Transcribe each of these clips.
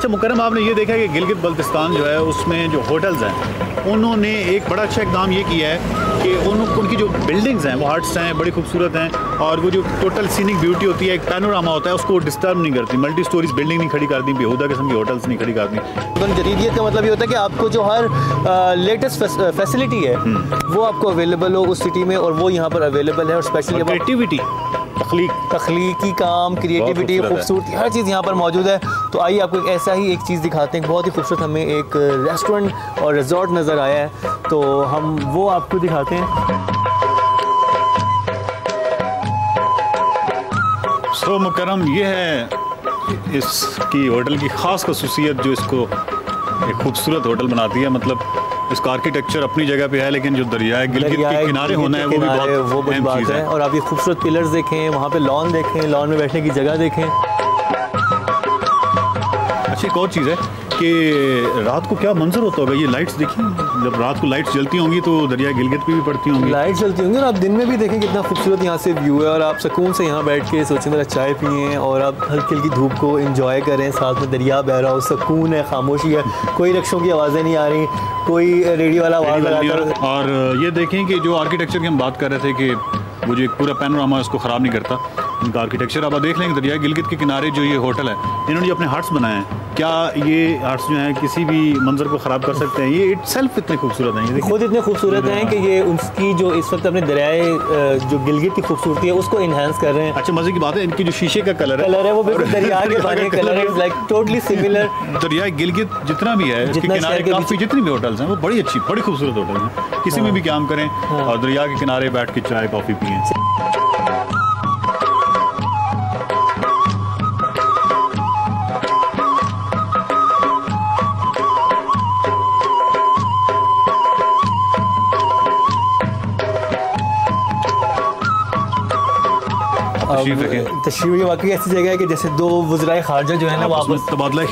अच्छा मुकरम, आपने ये देखा कि गिलगित बल्तिस्तान जो है उसमें जो होटल्स हैं उन्होंने एक बड़ा अच्छा इकदाम ये किया है कि उनकी जो बिल्डिंग्स हैं वो हट्स हैं, बड़ी खूबसूरत हैं, और वो जो टोटल सीनिक ब्यूटी होती है, एक पैनोरामा होता है, उसको डिस्टर्ब नहीं करती। मल्टी स्टोरीज बिल्डिंग नहीं खड़ी करती, बेहुदा किस्म की होटल्स नहीं खड़ी करती। जदीदियत का मतलब ये होता है कि आपको जो हर लेटेस्ट फैसिलिटी है वो आपको अवेलेबल हो उस सिटी में, और वो यहाँ पर अवेलेबल है। और स्पेशली क्रिएटिविटी, तख्लीकी काम, क्रिएटिविटी, खूबसूरती, हर चीज़ यहाँ पर मौजूद है। तो आइए आपको एक ऐसा ही एक चीज़ दिखाते हैं। बहुत ही खूबसूरत हमें एक रेस्टोरेंट और रिजॉर्ट नज़र आया है, तो हम वो आपको दिखाते हैं। सो मुकरम, ये है इसकी होटल की ख़ास खसूसियत जो इसको एक खूबसूरत होटल बनाती है। मतलब इसका आर्किटेक्चर अपनी जगह पे है, लेकिन जो दरिया है गिलगित के किनारे होना है वो भी बहुत बड़ी बात है। और आप ये खूबसूरत पिलर्स देखें, वहाँ पे लॉन देखें, लॉन में बैठने की जगह देखें। अच्छा, एक और चीज़ है कि रात को क्या मंजर होता होगा, ये लाइट्स देखिए, जब रात को लाइट्स जलती होंगी तो दरिया गिलगित पे भी पड़ती होंगी, लाइट्स जलती होंगी। और आप दिन में भी देखें कितना खूबसूरत यहाँ से व्यू है, और आप सुकून से यहाँ बैठ के सोचें मेरा चाय पिएँ और आप हल्की हल्की धूप को एंजॉय करें, साथ में दरिया बह रहा हो, सुकून है, खामोशी है, कोई रिक्शों की आवाज़ें नहीं आ रही, कोई रेडियो वाला आवाज़ लगाता। और ये देखें कि जो आर्किटेक्चर की हम बात कर रहे थे कि वो जो एक पूरा पैनोरामा उसको ख़राब नहीं करता इनका आर्किटेक्चर। आप देख लेंगे दरिया गिलगित के किनारे जो ये होटल है, इन्होंने जो अपने हट्स बनाए हैं, क्या ये हट्स जो हैं किसी भी मंजर को ख़राब कर सकते हैं? ये इटसेल्फ इतने खूबसूरत हैं, ये खुद इतने खूबसूरत हैं कि ये उसकी जो इस वक्त अपने दरियाए जो गिलगित की खूबसूरती है उसको इन्हांस कर रहे हैं। अच्छा, मज़े की बात है, इनकी जो शीशे का कलर है वो बिल्कुल दरिया के पानी का कलर है, लाइक टोटली सिमिलर। दरिया गिलगित जितना भी है, इसके किनारे काफ़ी जितनी भी होटल्स हैं वो बड़ी अच्छी, बड़ी खूबसूरत होटल हैं। किसी में भी काम करें और दरिया के किनारे बैठ के चाय कॉफ़ी पिएँ। तशरीफ वाकई ऐसी जगह है कि जैसे दो वज़राए ख़ारजा जो है ना वो आपस तबादला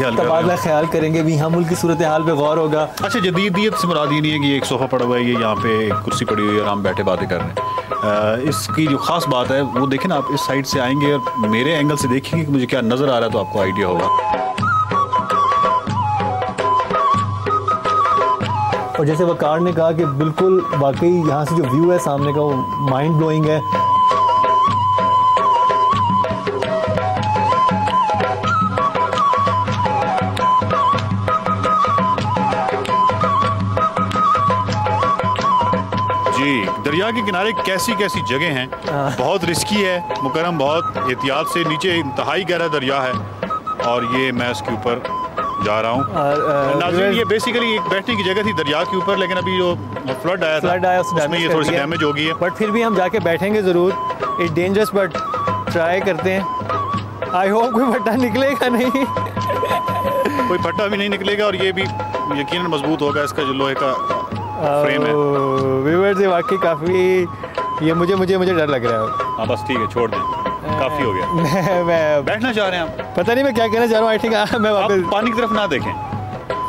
ख्याल करेंगे, भी यहाँ मुल्क की सूरत हाल पे गौर होगा। अच्छा, जदीदियत से मुराद ये नहीं है कि एक सोफ़ा पड़ा हुआ है, ये यहाँ पे कुर्सी पड़ी हुई है और हम बैठे बातें कर रहे हैं। इसकी जो ख़ास बात है वो देखें ना, आप इस साइड से आएंगे और मेरे एंगल से देखेंगे कि मुझे क्या नज़र आ रहा है, तो आपको आइडिया होगा। और जैसे वकार ने कहा कि बिल्कुल वाकई यहाँ से जो व्यू है सामने का वो माइंड ब्लोइंग है। दरिया के किनारे कैसी कैसी जगह हैं, बहुत रिस्की है मुकरम, बहुत एहतियात से, नीचे इंतहाई गहरा दरिया है और ये मैं इसके ऊपर जा रहा हूँ। नाज़रीन, ये बेसिकली एक बैठने की जगह थी दरिया के ऊपर, लेकिन अभी जो फ्लड आया उसमें ये थोड़ी सी डैमेज हो गई है, बट फिर भी हम जाके बैठेंगे ज़रूर। इट्स डेंजरस बट ट्राई करते हैं। आई होप कोई फट्टा निकलेगा नहीं। कोई फट्टा भी नहीं निकलेगा और ये भी यकीनन मजबूत होगा, इसका जो लोहे का फ्रेम है। व्यूअर्स, ये वाकई काफ़ी, ये मुझे डर लग रहा है। हाँ बस ठीक है, छोड़ दें, काफ़ी हो गया। मैं बैठना चाह रहे हैं आप? पता नहीं मैं क्या कहना चाह रहा हूँ। आई थिंक मैं वापस पानी की तरफ ना देखें,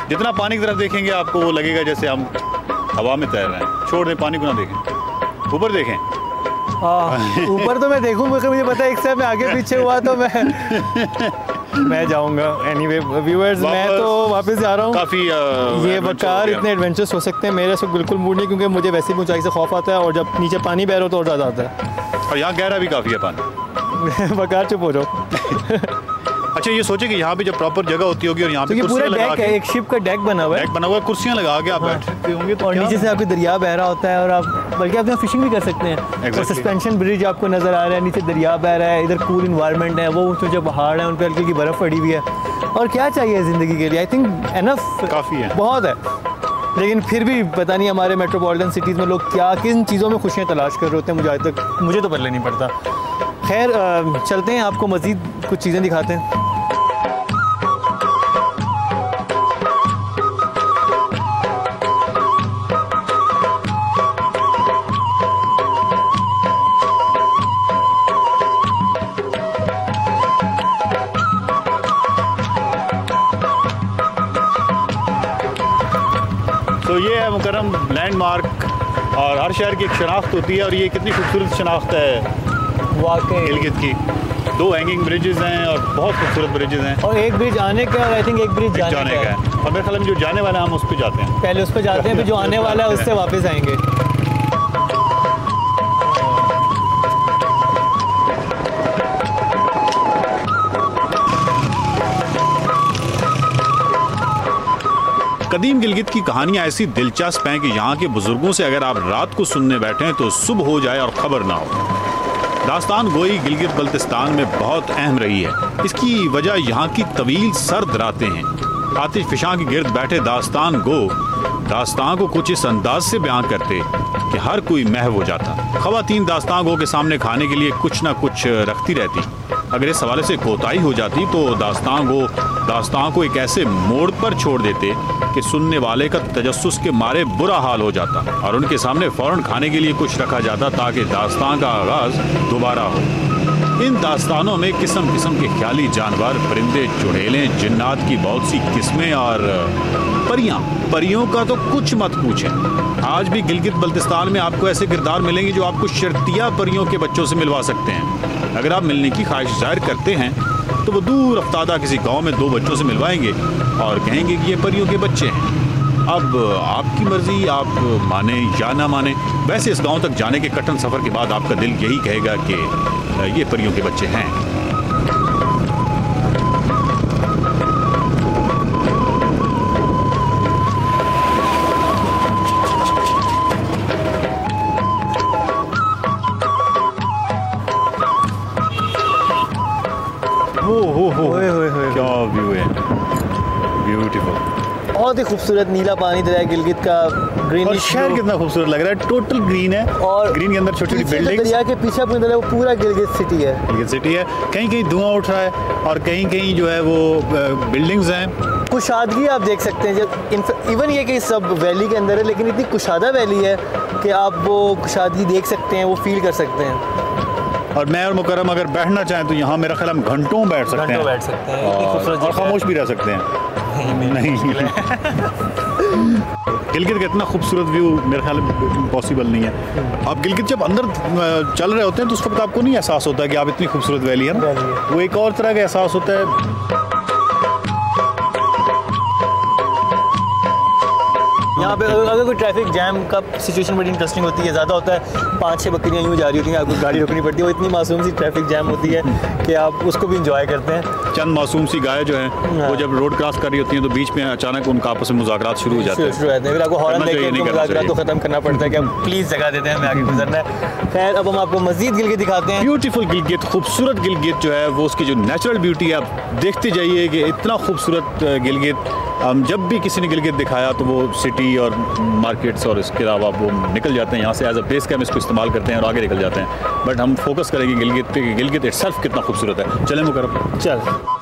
जितना पानी की तरफ देखेंगे आपको वो लगेगा जैसे हम हवा में तैर रहे हैं। छोड़ दें, पानी को ना देखें, ऊपर देखें। ऊपर तो मैं देखूँ, मुझे पता है एक से मैं आगे पीछे हुआ तो मैं जाऊंगा। एनीवे व्यूअर्स, मैं तो वापस जा रहा हूँ। काफ़ी ये वकार इतने एडवेंचर्स हो सकते हैं, मेरे से बिल्कुल मूड नहीं, क्योंकि मुझे वैसे भी ऊंचाई से खौफ आता है और जब नीचे पानी बह रहा हो तो और ज़्यादा आता है। और यहाँ गहरा भी काफ़ी है पानी। वकार चुप हो जाओ। अच्छा, ये सोचे कि यहाँ पे जब प्रॉपर जगह होती होगी और यहाँ पे पूरा डेक है, एक शिप का डेक बना हुआ है, कुर्सियाँ लगा के आप बैठ सकते होंगे, और नीचे से आपके दरिया बह रहा होता है और आप बल्कि आप यहाँ फिशिंग भी कर सकते हैं। तो सस्पेंशन ब्रिज आपको नज़र आ रहा है, नीचे दरिया बह रहा है, इधर कूल इन्वायरमेंट है, वो ऊँचे पहाड़ हैं, उन पर हल्की की बर्फ़ पड़ी हुई है। और क्या चाहिए ज़िंदगी के लिए? आई थिंक एनफ काफ़ी है, बहुत है। लेकिन फिर भी पता नहीं हमारे मेट्रोपॉलिटन सिटीज़ में लोग क्या किन चीज़ों में खुशियाँ तलाश कर रहे होते हैं, मुझे तो पता नहीं पड़ता। खैर चलते हैं, आपको मज़ीद कुछ चीज़ें दिखाते हैं। तो ये है मुकरम लैंडमार्क, और हर शहर की एक शनाख्त होती है, और ये कितनी खूबसूरत शनाख्त है वाकई गिलगित की। 2 हैंगिंग ब्रिजेस हैं और बहुत खूबसूरत ब्रिजेस हैं। और एक ब्रिज आने का और आई थिंक एक ब्रिज जाने का है। और मेरे ख्याल में जो जाने वाला है हम उस पर जाते हैं, पहले उस पर जाते हैं, फिर जो आने वाला है उससे वापस आएंगे। कदीम गिलगित की कहानियां ऐसी दिलचस्प हैं कि यहाँ के बुजुर्गों से अगर आप रात को सुनने बैठें तो सुबह हो जाए और खबर ना हो। दास्तान गोई गिलगित बल्तिस्तान में बहुत अहम रही है। इसकी वजह यहाँ की तवील सर्द रातें हैं। आतिश फिशां के गिर्द बैठे दास्तान को कुछ इस अंदाज से बयान करते कि हर कोई महव हो जाता। खवातीन दास्तान गो के सामने खाने के लिए कुछ ना कुछ रखती रहती। अगर इस हवाले से कोताही हो जाती तो दास्तान को एक ऐसे मोड़ पर छोड़ देते कि सुनने वाले का तजस्सुस के मारे बुरा हाल हो जाता और उनके सामने फौरन खाने के लिए कुछ रखा जाता ताकि दास्तान का आगाज दोबारा हो। इन दास्तानों में किस्म किस्म के ख्याली जानवर, परिंदे, चुड़ैलें, जिन्नात की बहुत सी किस्में और परियों का तो कुछ मत पूछें। आज भी गिलगित बल्तिस्तान में आपको ऐसे किरदार मिलेंगे जो आपको शर्तिया परियों के बच्चों से मिलवा सकते हैं। अगर आप मिलने की ख्वाहिश जाहिर करते हैं तो वो दूर अफ्तादा किसी गांव में 2 बच्चों से मिलवाएंगे और कहेंगे कि ये परियों के बच्चे हैं। अब आपकी मर्जी, आप माने या ना माने। वैसे इस गांव तक जाने के कठिन सफ़र के बाद आपका दिल यही कहेगा कि ये परियों के बच्चे हैं। क्या व्यू है, ब्यूटीफुल। बहुत ही खूबसूरत नीला पानी दरिया गिलगित का, ग्रीन। और शहर कितना खूबसूरत लग रहा है, टोटल ग्रीन है और ग्रीन के अंदर छोटी छोटी बिल्डिंग्स। दरिया के पीछे अपनी तरह वो पूरा गिलगित सिटी है। गिलगित सिटी है, कहीं कहीं धुआं उठ रहा है और कहीं कहीं जो है वो बिल्डिंग्स हैं। कुशादगी आप देख सकते हैं जब इवन ये कि सब वैली के अंदर है, लेकिन इतनी कुशादा वैली है कि आप वो कुशादगी देख सकते हैं, वो फील कर सकते हैं। और मैं और मुकर्रम अगर बैठना चाहें तो यहाँ मेरा ख्याल हम घंटों बैठ सकते हैं और खामोश भी रह सकते हैं। नहीं गिलगित का इतना खूबसूरत व्यू मेरे ख्याल में पॉसिबल नहीं है। आप गिलगित जब अंदर चल रहे होते हैं तो उस वक्त आपको नहीं एहसास होता कि आप इतनी खूबसूरत वैली है ना, वो एक और तरह का एहसास होता है। यहाँ पे अगर कोई ट्रैफिक जैम का सिचुएशन बड़ी इंटरेस्टिंग होती है, ज़्यादा होता है, 5-6 बकरियाँ यूँ जा रही होती हैं, आपको गाड़ी रोकनी पड़ती है, वो इतनी मासूम सी ट्रैफिक जैम होती है कि आप उसको भी इंजॉय करते हैं। चंद मासूम सी गाय जो हैं वो जब रोड क्रॉस कर रही होती हैं तो बीच में अचानक उनका आपस में मुज़ाकरात शुरू हो जाते हैं। फिर आपको हॉर्न देके उनको मुज़ाकरात को ख़त्म करना पड़ता है कि आप प्लीज़ जगह देते हैं, हमें आगे गुजरना है। खैर अब हम आपको मज़ीद गिलगित दिखाते हैं। ब्यूटीफुल गिलगित, खूबसूरत गिलगित जो है वो उसकी जो नेचुरल ब्यूटी है आप देखते जाइए कि इतना खूबसूरत गिलगित। जब भी किसी ने गिलगित दिखाया तो वो सिटी और मार्केट्स और इसके अलावा वो निकल जाते हैं यहाँ से, एज अ बेस कैंप इसको इस्तेमाल करते हैं और आगे निकल जाते हैं। बट हम फोकस करेंगे गिलगित पे, गिलगित इटसेल्फ कितना खूबसूरत है। चलें मुकर्रम, चल।